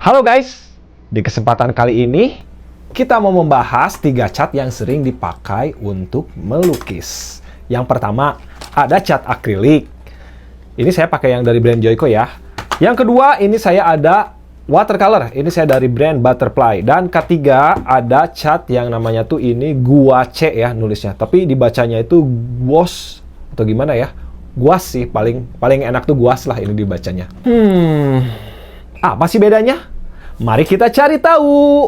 Halo guys, di kesempatan kali ini kita mau membahas 3 cat yang sering dipakai untuk melukis. Yang pertama ada cat akrilik. Ini saya pakai yang dari brand Joico ya. Yang kedua ini saya ada watercolor. Ini saya dari brand Butterfly. Dan ketiga ada cat yang namanya tuh ini Gouache ya nulisnya. Tapi dibacanya itu gouache atau gimana ya? Gouache sih paling enak tuh gouache lah ini dibacanya. Apa sih bedanya? Mari kita cari tahu.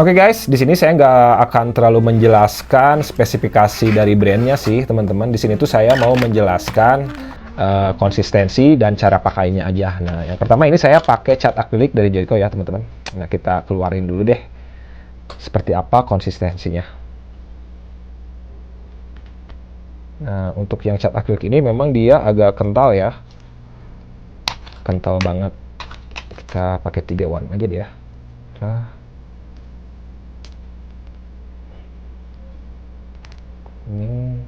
Oke guys, di sini saya nggak akan terlalu menjelaskan spesifikasi dari brandnya sih teman-teman. Di sini tuh saya mau menjelaskan konsistensi dan cara pakainya aja. Nah, yang pertama ini saya pakai cat akrilik dari Joico ya teman-teman. Nah, kita keluarin dulu deh seperti apa konsistensinya. Nah, untuk yang cat akrilik ini memang dia agak kental ya. Kental banget. Kita pakai 3 warna aja dia. Nah. Ini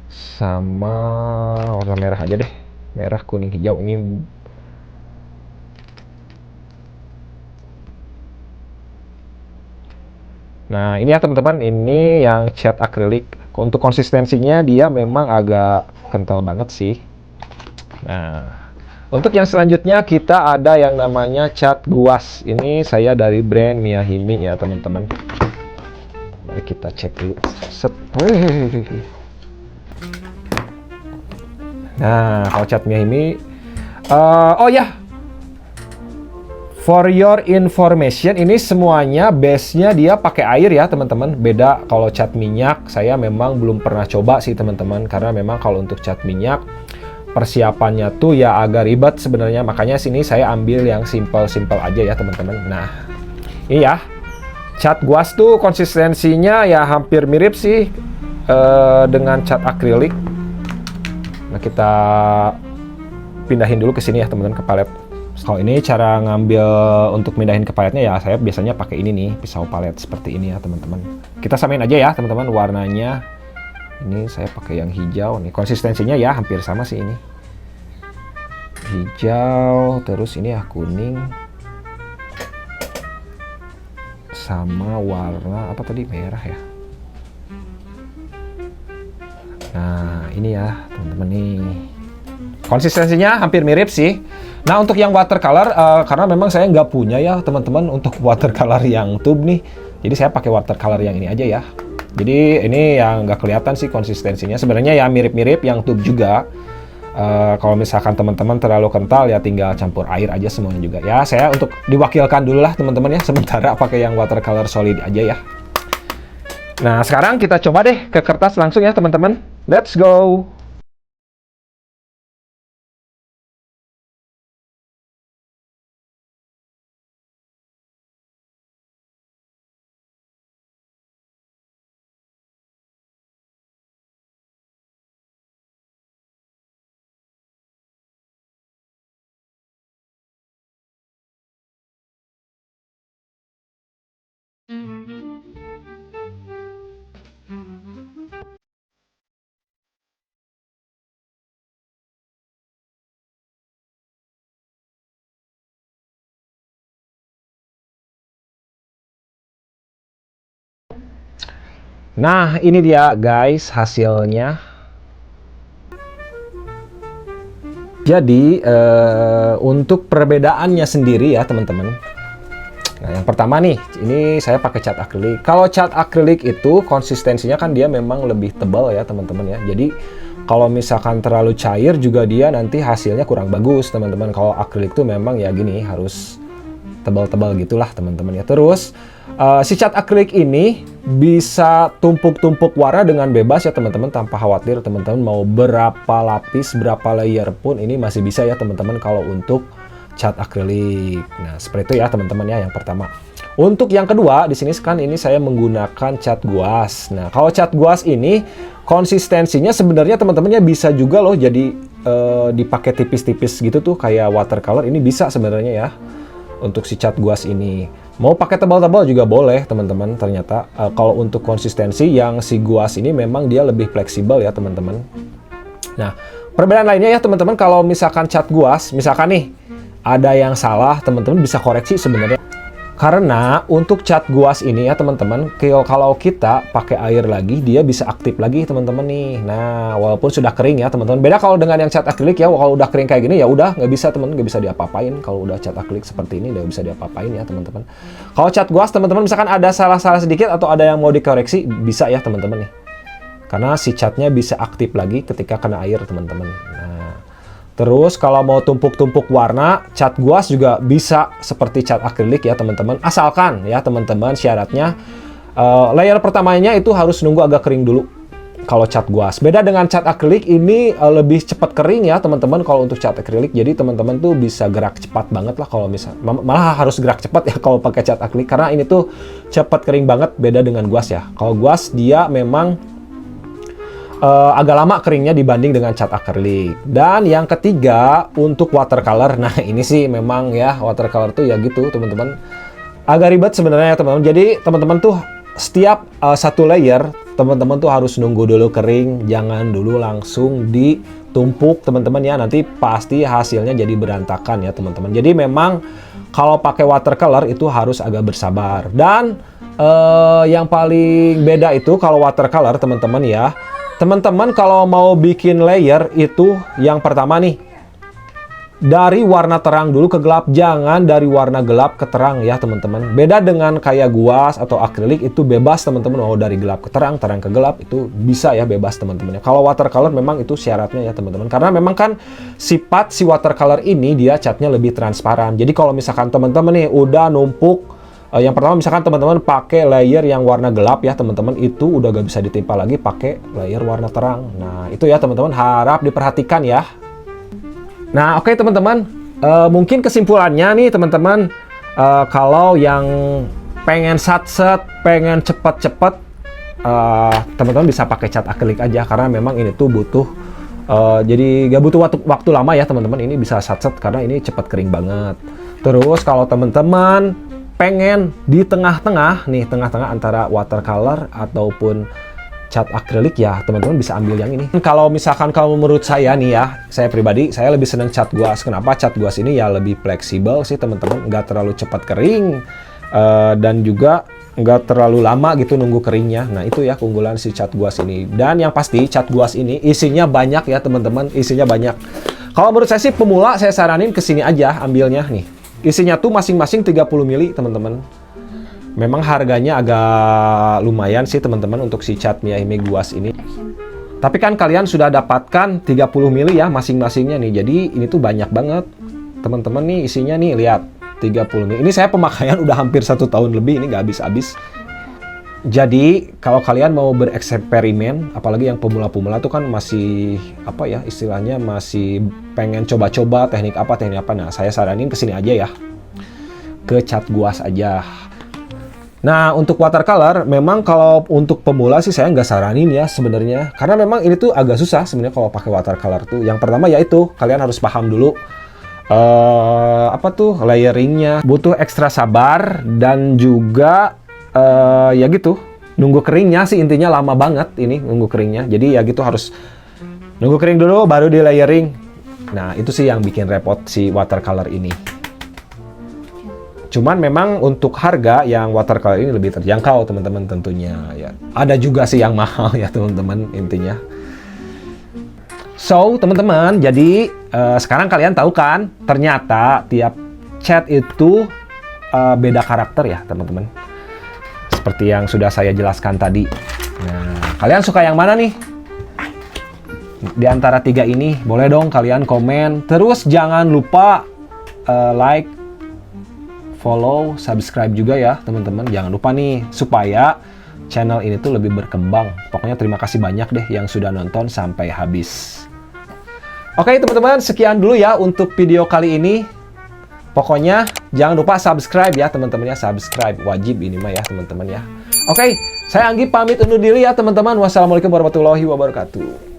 sama warna merah aja deh. Merah, kuning, hijau ini. Nah, ini ya teman-teman, ini yang cat akrilik. Untuk konsistensinya dia memang agak kental banget sih. Nah, untuk yang selanjutnya kita ada yang namanya cat gouache. Ini saya dari brand Miyahime ya teman-teman. Mari kita cek dulu. Nah, kalau cat Miyahime, oh ya, for your information, ini semuanya base-nya dia pakai air ya teman-teman. Beda kalau cat minyak, saya memang belum pernah coba sih teman-teman. Karena memang kalau untuk cat minyak, persiapannya tuh ya agak ribet sebenarnya. Makanya sini saya ambil yang simple-simple aja ya teman-teman. Nah, ini ya. Cat gouache tuh konsistensinya ya hampir mirip sih dengan cat akrilik. Nah, kita pindahin dulu ke sini ya teman-teman, ke palet. Kalau ini cara ngambil untuk pindahin ke paletnya ya saya biasanya pakai ini nih, pisau palet seperti ini ya teman-teman. Kita samain aja ya teman-teman warnanya. Ini saya pakai yang hijau nih. Konsistensinya ya hampir sama sih ini. Hijau, terus ini ya kuning. Sama warna apa tadi, merah ya. Nah, ini ya teman-teman nih. Konsistensinya hampir mirip sih. Nah, untuk yang watercolor, karena memang saya nggak punya ya teman-teman untuk watercolor yang tube nih. Jadi saya pakai watercolor yang ini aja ya. Jadi ini yang nggak kelihatan sih konsistensinya. Sebenarnya ya mirip-mirip yang tube juga. Kalau misalkan teman-teman terlalu kental ya tinggal campur air aja semuanya juga. Ya saya untuk diwakilkan dulu lah teman-teman ya. Sementara pakai yang watercolor solid aja ya. Nah, sekarang kita coba deh ke kertas langsung ya teman-teman. Let's go! Nah, ini dia guys hasilnya. Jadi, untuk perbedaannya sendiri ya teman-teman. Nah, yang pertama nih, ini saya pakai cat akrilik. Kalau cat akrilik itu konsistensinya kan dia memang lebih tebal ya teman-teman ya. Jadi, kalau misalkan terlalu cair juga dia nanti hasilnya kurang bagus teman-teman. Kalau akrilik tuh memang ya gini, harus tebal-tebal gitulah teman-teman ya. Terus si cat akrilik ini bisa tumpuk-tumpuk warna dengan bebas ya teman-teman, tanpa khawatir teman-teman mau berapa lapis, berapa layer pun ini masih bisa ya teman-teman kalau untuk cat akrilik. Nah, seperti itu ya teman-teman ya yang pertama. Untuk yang kedua, di sini kan ini saya menggunakan cat gouache. Nah, kalau cat gouache ini konsistensinya sebenarnya teman-teman ya bisa juga loh jadi dipakai tipis-tipis gitu tuh kayak watercolor, ini bisa sebenarnya ya. Untuk si cat gouache ini. Mau pakai tebal-tebal juga boleh teman-teman. Ternyata kalau untuk konsistensi yang si guas ini memang dia lebih fleksibel ya teman-teman. Nah, perbedaan lainnya ya teman-teman, kalau misalkan cat guas, misalkan nih ada yang salah, teman-teman bisa koreksi sebenarnya. Karena untuk cat guas ini ya teman-teman, kalau kita pakai air lagi, dia bisa aktif lagi teman-teman nih. Nah, walaupun sudah kering ya teman-teman. Beda kalau dengan yang cat akrilik ya, kalau udah kering kayak gini ya udah nggak bisa teman-teman, nggak bisa diapa-apain. Kalau udah cat akrilik seperti ini nggak bisa diapa-apain ya teman-teman. Kalau cat guas teman-teman misalkan ada salah-salah sedikit atau ada yang mau dikoreksi, bisa ya teman-teman nih. Karena si catnya bisa aktif lagi ketika kena air teman-teman. Nah, terus kalau mau tumpuk-tumpuk warna, cat guas juga bisa seperti cat akrilik ya teman-teman. Asalkan ya teman-teman syaratnya layer pertamanya itu harus nunggu agak kering dulu kalau cat guas. Beda dengan cat akrilik, ini lebih cepat kering ya teman-teman kalau untuk cat akrilik. Jadi teman-teman tuh bisa gerak cepat banget lah kalau misal. Malah harus gerak cepat ya kalau pakai cat akrilik karena ini tuh cepat kering banget, beda dengan guas ya. Kalau guas dia memang agak lama keringnya dibanding dengan cat akrilik. Dan yang ketiga untuk watercolor. Nah, ini sih memang ya watercolor tuh ya gitu teman-teman. Agak ribet sebenarnya teman-teman. Jadi teman-teman tuh setiap satu layer teman-teman tuh harus nunggu dulu kering, jangan dulu langsung ditumpuk teman-teman ya. Nanti pasti hasilnya jadi berantakan ya teman-teman. Jadi memang kalau pakai watercolor itu harus agak bersabar. Dan yang paling beda itu kalau watercolor teman-teman ya. Teman-teman kalau mau bikin layer itu yang pertama nih, dari warna terang dulu ke gelap, jangan dari warna gelap ke terang ya teman-teman. Beda dengan kayak guas atau akrilik itu bebas teman-teman, mau dari gelap ke terang, terang ke gelap itu bisa ya bebas teman-teman. Kalau watercolor memang itu syaratnya ya teman-teman. Karena memang kan sifat si watercolor ini dia catnya lebih transparan. Jadi kalau misalkan teman-teman nih udah numpuk, yang pertama misalkan teman-teman pakai layer yang warna gelap ya teman-teman, itu udah gak bisa ditimpa lagi pakai layer warna terang. Nah itu ya teman-teman, harap diperhatikan ya. Nah oke teman-teman, mungkin kesimpulannya nih teman-teman, kalau yang pengen satset, pengen cepet-cepet, teman-teman bisa pakai cat akrilik aja karena memang ini tuh butuh jadi gak butuh waktu lama ya teman-teman. Ini bisa satset karena ini cepat kering banget. Terus kalau teman-teman pengen di tengah-tengah nih, tengah-tengah antara watercolor ataupun cat akrilik ya teman-teman bisa ambil yang ini. Kalau misalkan kalau menurut saya nih ya, saya pribadi saya lebih senang cat guas. Kenapa? Cat guas ini ya lebih fleksibel sih teman-teman, nggak terlalu cepat kering dan juga nggak terlalu lama gitu nunggu keringnya. Nah itu ya keunggulan si cat guas ini. Dan yang pasti cat guas ini isinya banyak ya teman-teman, isinya banyak. Kalau menurut saya sih pemula saya saranin kesini aja ambilnya nih. Isinya tuh masing-masing 30 mili teman-teman. Memang harganya agak lumayan sih teman-teman untuk si cat Miyahime guas ini. Tapi kan kalian sudah dapatkan 30 mili ya masing-masingnya nih. Jadi ini tuh banyak banget teman-teman nih isinya nih, lihat 30 mili. Ini saya pemakaian udah hampir 1 tahun lebih, ini nggak habis-habis. Jadi kalau kalian mau bereksperimen, apalagi yang pemula-pemula tuh kan masih apa ya istilahnya, masih pengen coba-coba teknik apa. Nah saya saranin kesini aja ya, ke cat guas aja. Nah untuk watercolor memang kalau untuk pemula sih saya nggak saranin ya sebenarnya, karena memang ini tuh agak susah sebenarnya kalau pakai watercolor tuh. Yang pertama yaitu kalian harus paham dulu apa tuh layeringnya, butuh ekstra sabar dan juga ya gitu, nunggu keringnya sih intinya lama banget ini nunggu keringnya. Jadi ya gitu harus nunggu kering dulu baru di layering. Nah itu sih yang bikin repot si watercolor ini. Cuman memang untuk harga yang watercolor ini lebih terjangkau teman-teman tentunya ya. Ada juga sih yang mahal ya teman-teman intinya. So teman-teman, jadi sekarang kalian tahu kan ternyata tiap cat itu beda karakter ya teman-teman. Seperti yang sudah saya jelaskan tadi. Nah, kalian suka yang mana nih? Di antara 3 ini, boleh dong kalian komen. Terus jangan lupa like, follow, subscribe juga ya teman-teman. Jangan lupa nih, supaya channel ini tuh lebih berkembang. Pokoknya terima kasih banyak deh yang sudah nonton sampai habis. Oke teman-teman, sekian dulu ya untuk video kali ini. Pokoknya jangan lupa subscribe ya teman-teman ya, subscribe wajib ini mah ya teman-teman ya. Oke, saya Anggi pamit undur diri ya teman-teman. Wassalamualaikum warahmatullahi wabarakatuh.